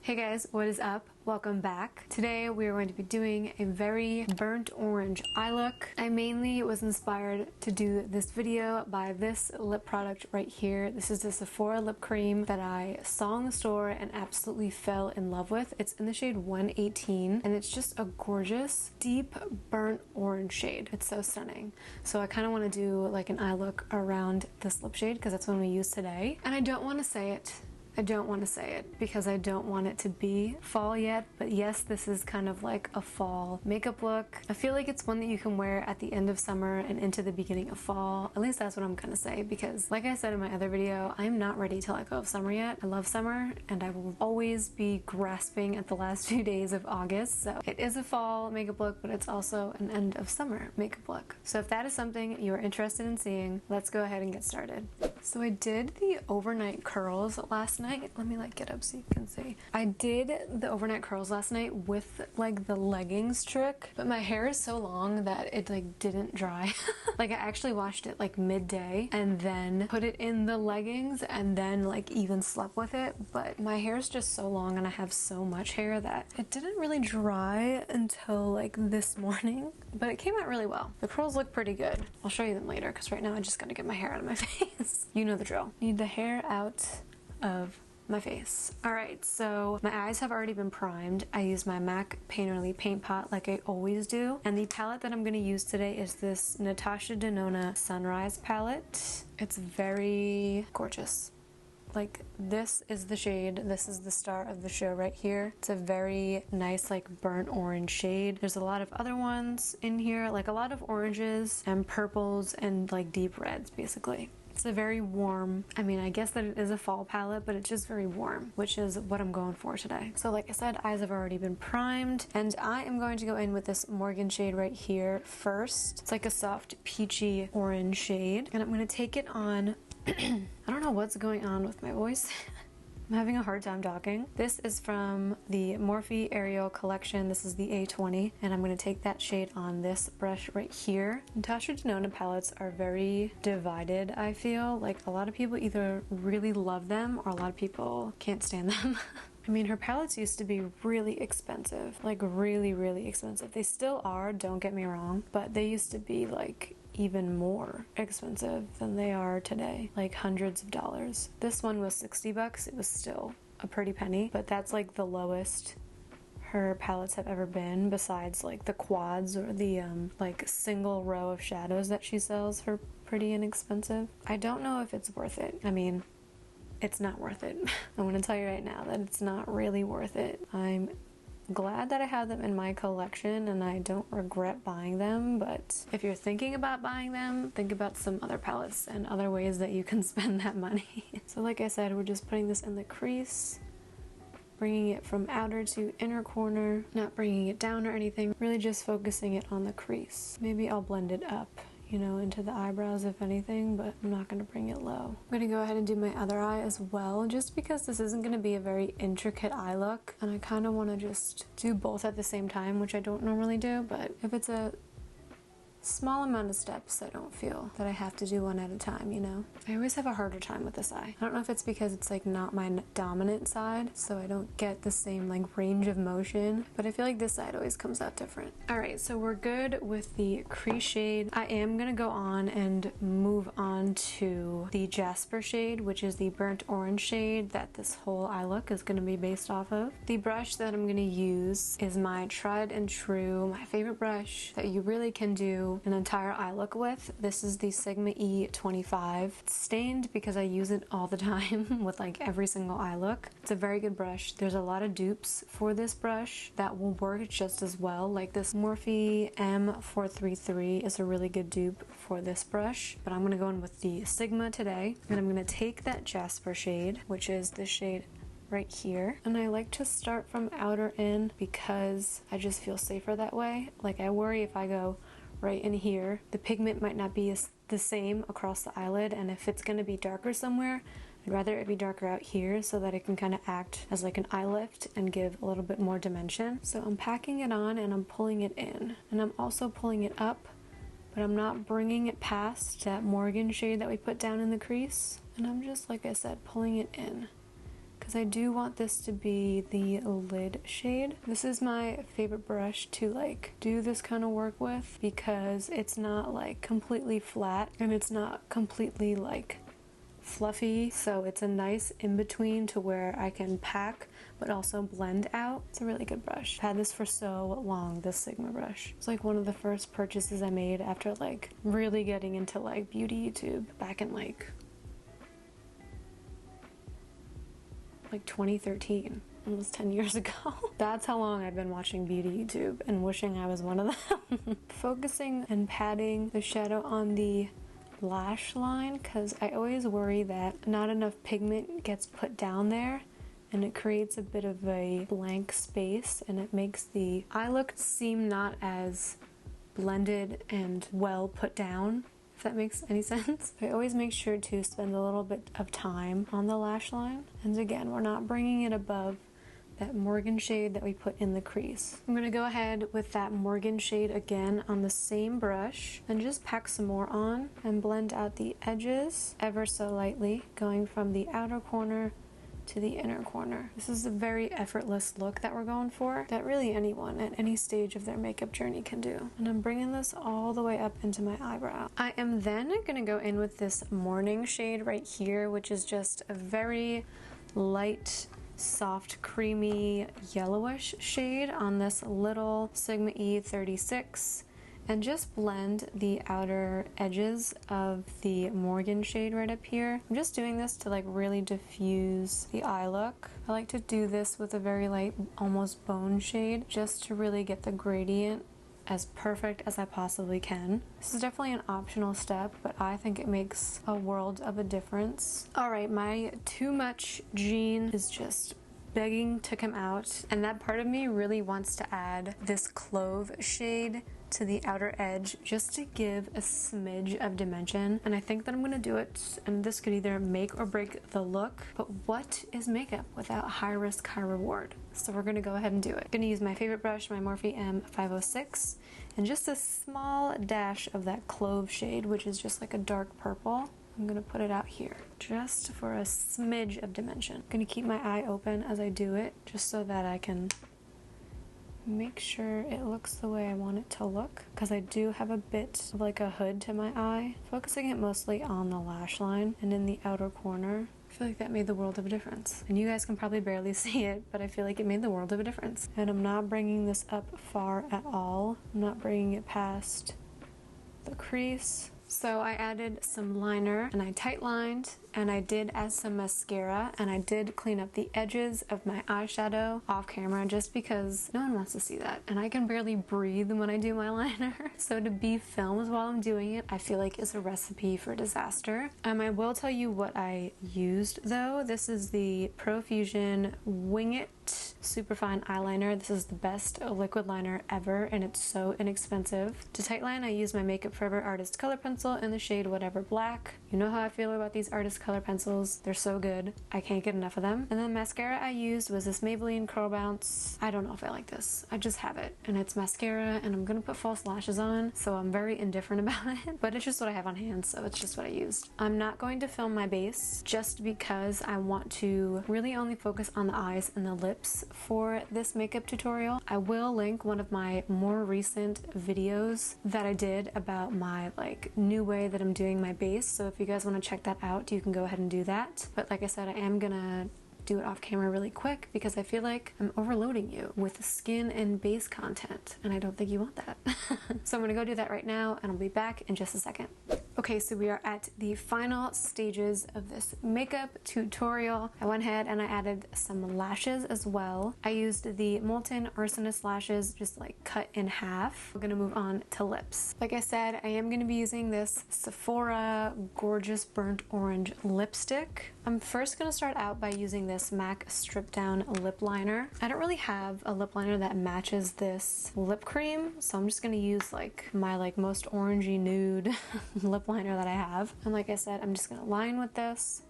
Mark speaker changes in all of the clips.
Speaker 1: Hey guys, what is up? Welcome back. Today we are going to be doing a very burnt orange eye look. I mainly was inspired to do this video by this lip product right here. This is the Sephora lip cream that I saw in the store and absolutely fell in love with. It's in the shade 118 and it's just a gorgeous deep burnt orange shade. It's so stunning. So I kind of want to do like an eye look around this lip shade because that's one we use today. And I don't want to say it because I don't want it to be fall yet, but yes, this is kind of like a fall makeup look. I feel like it's one that you can wear at the end of summer and into the beginning of fall. At least that's what I'm gonna say, because like I said in my other video, I'm not ready to let go of summer yet. I love summer and I will always be grasping at the last few days of August. So it is a fall makeup look, but it's also an end of summer makeup look. So if that is something you're interested in seeing, let's go ahead and get started. So I did the overnight curls last night. Let me like get up so you can see. I did the overnight curls last night with like the leggings trick, but my hair is so long that it like didn't dry. Like I actually washed it like midday and then put it in the leggings and then like even slept with it, but my hair is just so long and I have so much hair that it didn't really dry until like this morning, but it came out really well. The curls look pretty good. I'll show you them later because right now I just gotta get my hair out of my face. You know the drill. Need the hair out of my face. Alright, so my eyes have already been primed. I used my MAC Painterly Paint Pot like I always do. And the palette that I'm going to use today is this Natasha Denona Sunrise palette. It's very gorgeous. Like this is the shade, this is the star of the show right here. It's a very nice like burnt orange shade. There's a lot of other ones in here, like a lot of oranges and purples and like deep reds basically. It's a very warm, I mean, I guess that it is a fall palette, but it's just very warm, which is what I'm going for today. So like I said, eyes have already been primed, and I am going to go in with this Morgan shade right here first. It's like a soft peachy orange shade, and I'm going to take it on. I don't know what's going on with my voice. I'm having a hard time talking. This is from the Morphe Aerial collection. This is the A20, and I'm going to take that shade on this brush right here. Natasha Denona palettes are very divided, I feel. Like a lot of people either really love them or a lot of people can't stand them. I mean, her palettes used to be really expensive, like really, really expensive. They still are, don't get me wrong, but they used to be like even more expensive than they are today, like hundreds of dollars. This one was 60 bucks. It was still a pretty penny, but that's like the lowest her palettes have ever been, besides like the quads or the like single row of shadows that she sells for pretty inexpensive. I don't know if it's worth it. I mean, it's not worth it. I'm gonna tell you right now that it's not really worth it. I'm glad that I have them in my collection and I don't regret buying them, but if you're thinking about buying them, think about some other palettes and other ways that you can spend that money. So like I said, we're just putting this in the crease, bringing it from outer to inner corner, not bringing it down or anything, really just focusing it on the crease. Maybe I'll blend it up, you know, into the eyebrows if anything, but I'm not going to bring it low. I'm going to go ahead and do my other eye as well, just because this isn't going to be a very intricate eye look, and I kind of want to just do both at the same time, which I don't normally do, but if it's a small amount of steps, I don't feel that I have to do one at a time, you know? I always have a harder time with this eye. I don't know if it's because it's like not my dominant side, so I don't get the same like range of motion, but I feel like this side always comes out different. Alright, so we're good with the crease shade. I am gonna go on and move on to the Jasper shade, which is the burnt orange shade that this whole eye look is gonna be based off of. The brush that I'm gonna use is my tried and true, my favorite brush that you really can do an entire eye look with. This is the Sigma E25. It's stained because I use it all the time with like every single eye look. It's a very good brush. There's a lot of dupes for this brush that will work just as well. Like this Morphe M433 is a really good dupe for this brush, but I'm gonna go in with the Sigma today, and I'm gonna take that Jasper shade, which is this shade right here, and I like to start from outer in because I just feel safer that way. Like I worry if I go right in here, the pigment might not be the same across the eyelid, and if it's going to be darker somewhere, I'd rather it be darker out here so that it can kind of act as like an eye lift and give a little bit more dimension. So I'm packing it on and I'm pulling it in, and I'm also pulling it up, but I'm not bringing it past that Morgan shade that we put down in the crease, and I'm just, like I said, pulling it in. because I do want this to be the lid shade. This is my favorite brush to like do this kind of work with because it's not like completely flat and it's not completely like fluffy, so it's a nice in-between to where I can pack but also blend out. It's a really good brush. I've had this for so long, this Sigma brush. It's like one of the first purchases I made after like really getting into like beauty YouTube back in like 2013. Almost 10 years ago. That's how long I've been watching beauty YouTube and wishing I was one of them. Focusing and patting the shadow on the lash line because I always worry that not enough pigment gets put down there and it creates a bit of a blank space and it makes the eye look seem not as blended and well put down, if that makes any sense. I always make sure to spend a little bit of time on the lash line, and again, we're not bringing it above that Morgan shade that we put in the crease. I'm gonna go ahead with that Morgan shade again on the same brush and just pack some more on and blend out the edges ever so lightly, going from the outer corner to the inner corner. This is a very effortless look that we're going for that really anyone at any stage of their makeup journey can do. And I'm bringing this all the way up into my eyebrow. I am then gonna go in with this Morning shade right here, which is just a very light, soft, creamy, yellowish shade on this little Sigma E36 and just blend the outer edges of the Morgan shade right up here. I'm just doing this to like really diffuse the eye look. I like to do this with a very light, almost bone shade just to really get the gradient as perfect as I possibly can. This is definitely an optional step, but I think it makes a world of a difference. All right, my too much gene is just begging to come out, and that part of me really wants to add this Clove shade to the outer edge just to give a smidge of dimension, and I think that I'm gonna do it, and this could either make or break the look, but what is makeup without high risk, high reward? So we're gonna go ahead and do it. I'm gonna use my favorite brush, my Morphe M506, and just a small dash of that Clove shade, which is just like a dark purple. I'm gonna put it out here just for a smidge of dimension. I'm gonna keep my eye open as I do it just so that I can make sure it looks the way I want it to look, because I do have a bit of like a hood to my eye. Focusing it mostly on the lash line and in the outer corner. I feel like that made the world of a difference. And you guys can probably barely see it, but I feel like it made the world of a difference. And I'm not bringing this up far at all. I'm not bringing it past the crease. So I added some liner and I tight lined and I did add some mascara and I did clean up the edges of my eyeshadow off camera just because no one wants to see that and I can barely breathe when I do my liner. So to be filmed while I'm doing it, I feel like is a recipe for disaster. I will tell you what I used though. This is the Profusion Wing It Superfine eyeliner. This is the best liquid liner ever and it's so inexpensive. To tightline, I used my Makeup Forever Artist Color Pencil in the shade Whatever Black. You know how I feel about these artist color pencils. They're so good. I can't get enough of them. And then mascara I used was this Maybelline Curl Bounce. I don't know if I like this. I just have it. And it's mascara and I'm gonna put false lashes on, so I'm very indifferent about it. But it's just what I have on hand, so it's just what I used. I'm not going to film my base just because I want to really only focus on the eyes and the lips for this makeup tutorial. I will link one of my more recent videos that I did about my like new way that I'm doing my base, so if you guys want to check that out, you can go ahead and do that. But like I said, I am gonna do it off camera really quick because I feel like I'm overloading you with skin and base content and I don't think you want that. So I'm gonna go do that right now and I'll be back in just a second. Okay, so we are at the final stages of this makeup tutorial. I went ahead and I added some lashes as well. I used the Molten Arsonist lashes, just like cut in half. We're gonna move on to lips. Like I said, I am gonna be using this Sephora Gorgeous Burnt Orange lipstick. I'm first gonna start out by using this MAC Strip Down lip liner. I don't really have a lip liner that matches this lip cream, so I'm just gonna use like my most orangey nude lip liner that I have. And like I said, I'm just gonna line with this.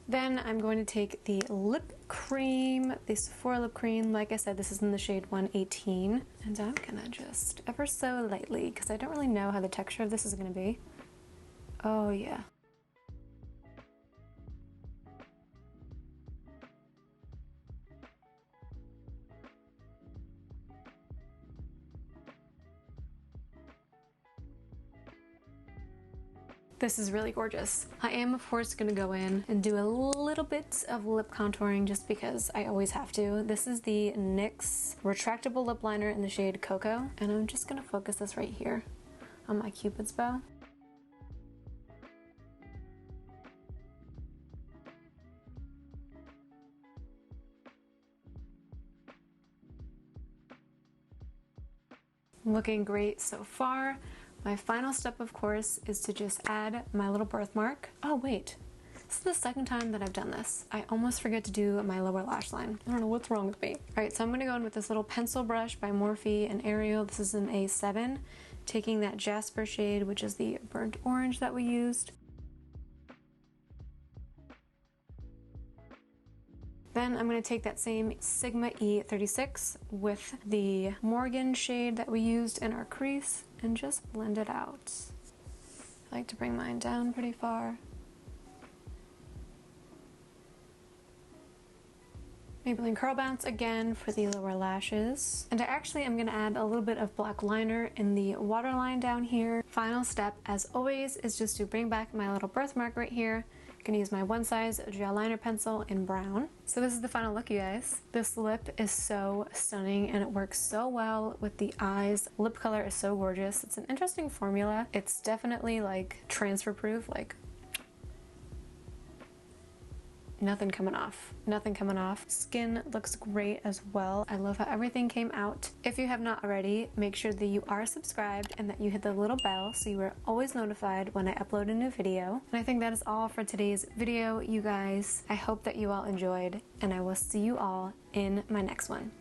Speaker 1: Then I'm going to take the lip cream, the Sephora lip cream. Like I said, this is in the shade 118. And I'm gonna just ever so lightly, because I don't really know how the texture of this is gonna be. Oh yeah. This is really gorgeous. I am of course gonna go in and do a little bit of lip contouring just because I always have to. This is the NYX retractable lip liner in the shade Cocoa, and I'm just gonna focus this right here on my Cupid's bow. Looking great so far. My final step, of course, is to just add my little birthmark. Oh wait, this is the second time that I've done this. I almost forget to do my lower lash line. I don't know what's wrong with me. All right, so I'm gonna go in with this little pencil brush by Morphe and Ariel. This is an A7, taking that Jasper shade, which is the burnt orange that we used. Then I'm going to take that same Sigma E36 with the Morgan shade that we used in our crease and just blend it out. I like to bring mine down pretty far. Maybelline Curl Bounce again for the lower lashes. And I actually am going to add a little bit of black liner in the waterline down here. Final step, as always, is just to bring back my little birthmark right here. I'm gonna use my one size gel liner pencil in brown. So this is the final look, you guys. This lip is so stunning and it works so well with the eyes. Lip color is so gorgeous. It's an interesting formula. It's definitely like transfer proof, like nothing coming off. Nothing coming off. Skin looks great as well. I love how everything came out. If you have not already, make sure that you are subscribed and that you hit the little bell so you are always notified when I upload a new video. And I think that is all for today's video, you guys. I hope that you all enjoyed, and I will see you all in my next one.